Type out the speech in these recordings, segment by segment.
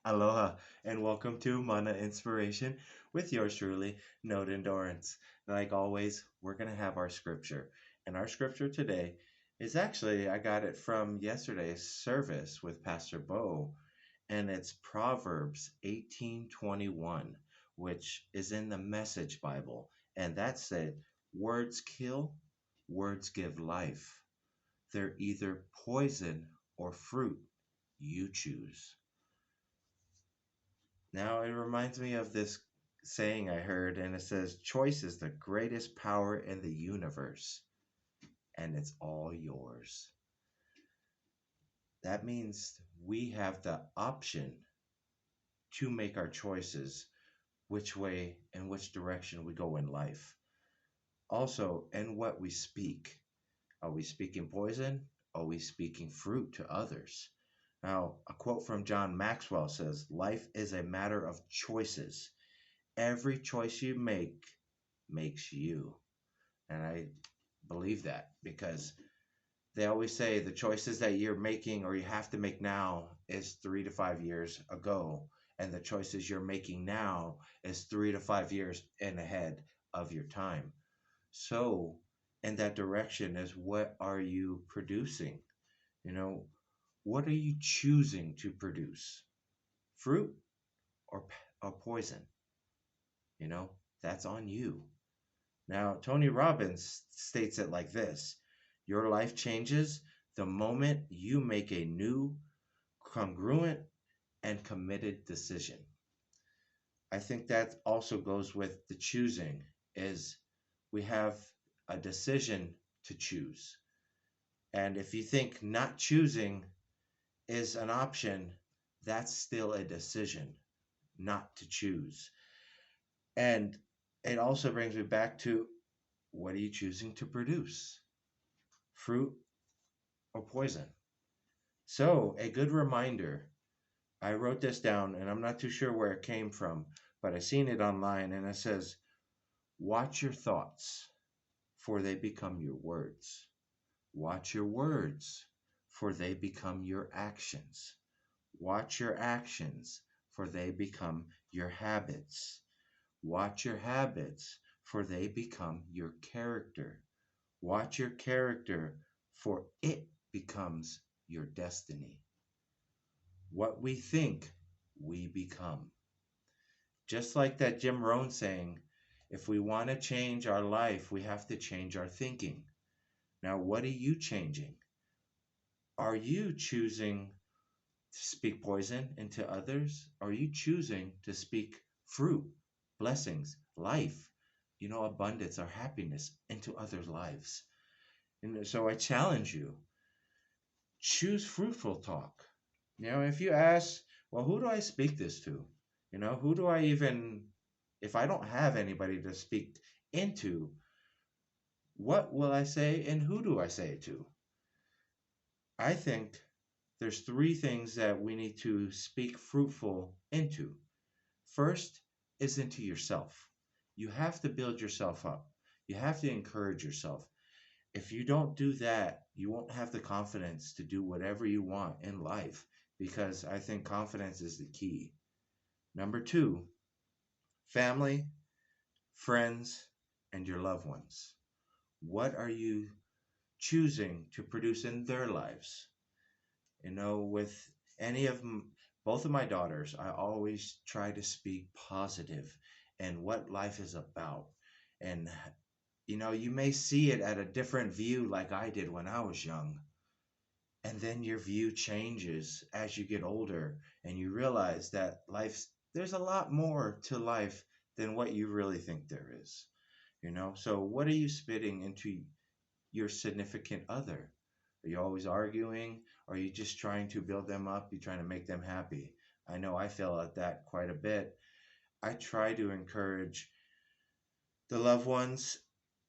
Aloha and welcome to Mana Inspiration with yours truly, Note Endurance. Like always, we're going to have our scripture. And our scripture today is actually, I got it from yesterday's service with Pastor Bo, and it's Proverbs 18:21, which is in the Message Bible. And that said, words kill, words give life. They're either poison or fruit. You choose. Now it reminds me of this saying I heard, and it says, choice is the greatest power in the universe, and it's all yours. That means we have the option to make our choices, which way and which direction we go in life. Also, in what we speak. Are we speaking poison? Are we speaking fruit to others? Now, a quote from John Maxwell says, life is a matter of choices. Every choice you make makes you. And I believe that because they always say the choices that you're making or you have to make now is 3 to 5 years ago. And the choices you're making now is 3 to 5 years in ahead of your time. So, in that direction is what are you producing? You know, what are you choosing to produce? Fruit or, or poison? You know, that's on you. Now, Tony Robbins states it like this: your life changes the moment you make a new, congruent, and committed decision. I think that also goes with the choosing is we have a decision to choose. And if you think not choosing is an option, that's still a decision not to choose. And it also brings me back to what are you choosing to produce? Fruit or poison? So, a good reminder. I wrote this down and I'm not too sure where it came from, but I seen it online and it says, watch your thoughts, for they become your words. Watch your words, for they become your actions. Watch your actions, for they become your habits. Watch your habits, for they become your character. Watch your character, for it becomes your destiny. What we think, we become. Just like that Jim Rohn saying, if we want to change our life, we have to change our thinking. Now, what are you changing? Are you choosing to speak poison into others? Are you choosing to speak fruit, blessings, life, abundance or happiness into others' lives? And so I challenge you, choose fruitful talk. If you ask, well, who do I speak this to? Who do I even, if I don't have anybody to speak into, what will I say and who do I say it to? I think there's three things that we need to speak fruitful into. First is into yourself. You have to build yourself up. You have to encourage yourself. If you don't do that, you won't have the confidence to do whatever you want in life because I think confidence is the key. Number two, family, friends, and your loved ones. What are you choosing to produce in their lives? With any of both of my daughters, I always try to speak positive and what life is about. And, you may see it at a different view like I did when I was young. And then your view changes as you get older and you realize that there's a lot more to life than what you really think there is. So what are you spitting into your significant other? Are you always arguing? Or are you just trying to build them up? You trying to make them happy? I know I fail at that quite a bit. I try to encourage the loved ones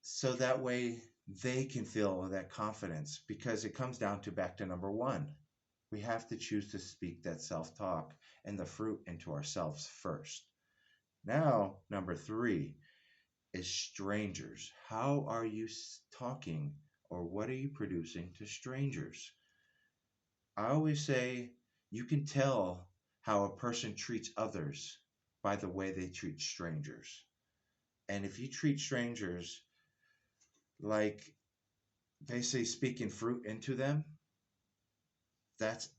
so that way they can feel that confidence because it comes down to back to number one. We have to choose to speak that self-talk and the fruit into ourselves first. Now, number three is strangers. How are you talking or what are you producing to strangers? I always say you can tell how a person treats others by the way they treat strangers. And if you treat strangers like they say speaking fruit into them, that's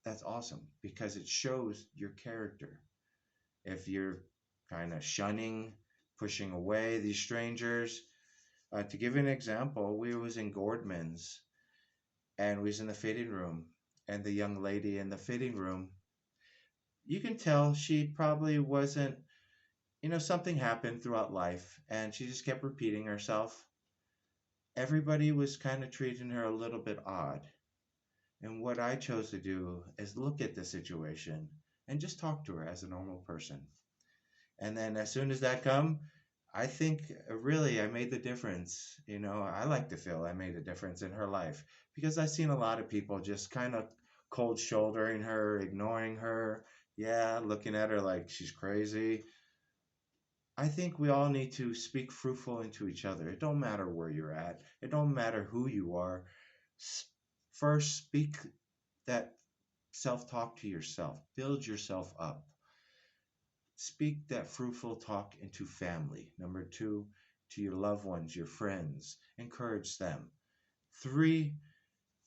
that's awesome because it shows your character. If you're kind of shunning, pushing away these strangers, to give you an example, we was in Gordman's and we was in the fitting room, and the young lady in the fitting room, you can tell she probably wasn't, something happened throughout life, and she just kept repeating herself. Everybody was kind of treating her a little bit odd. And what I chose to do is look at the situation and just talk to her as a normal person. And then as soon as that come, I think really I made the difference. I like to feel I made a difference in her life because I've seen a lot of people just kind of cold shouldering her, ignoring her, yeah, looking at her like she's crazy. I think we all need to speak fruitful into each other. It don't matter where you're at. It don't matter who you are. First, speak that self-talk to yourself. Build yourself up. Speak that fruitful talk into family. Number two, to your loved ones, your friends. Encourage them. Three,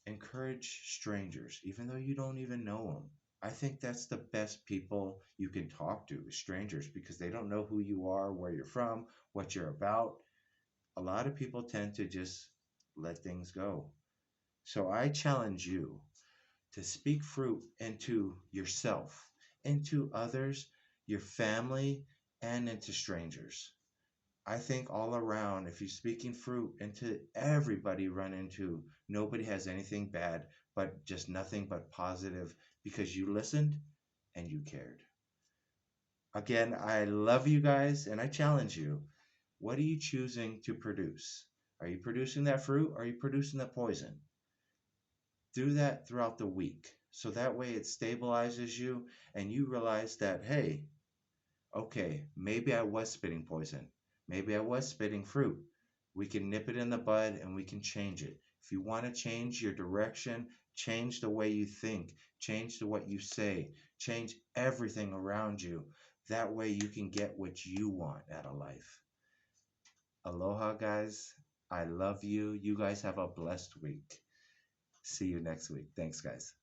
encourage strangers, even though you don't even know them. I think that's the best people you can talk to, is strangers, because they don't know who you are, where you're from, what you're about. A lot of people tend to just let things go. So I challenge you to speak fruit into yourself, into others, your family, and into strangers. I think all around, if you're speaking fruit into everybody you run into, nobody has anything bad, but just nothing but positive because you listened and you cared. Again, I love you guys and I challenge you. What are you choosing to produce? Are you producing that fruit or are you producing the poison? Do that throughout the week. So that way it stabilizes you and you realize that, hey, okay, maybe I was spitting poison. Maybe I was spitting fruit. We can nip it in the bud and we can change it. If you want to change your direction, change the way you think, change the what you say, change everything around you. That way you can get what you want out of life. Aloha, guys. I love you. You guys have a blessed week. See you next week. Thanks, guys.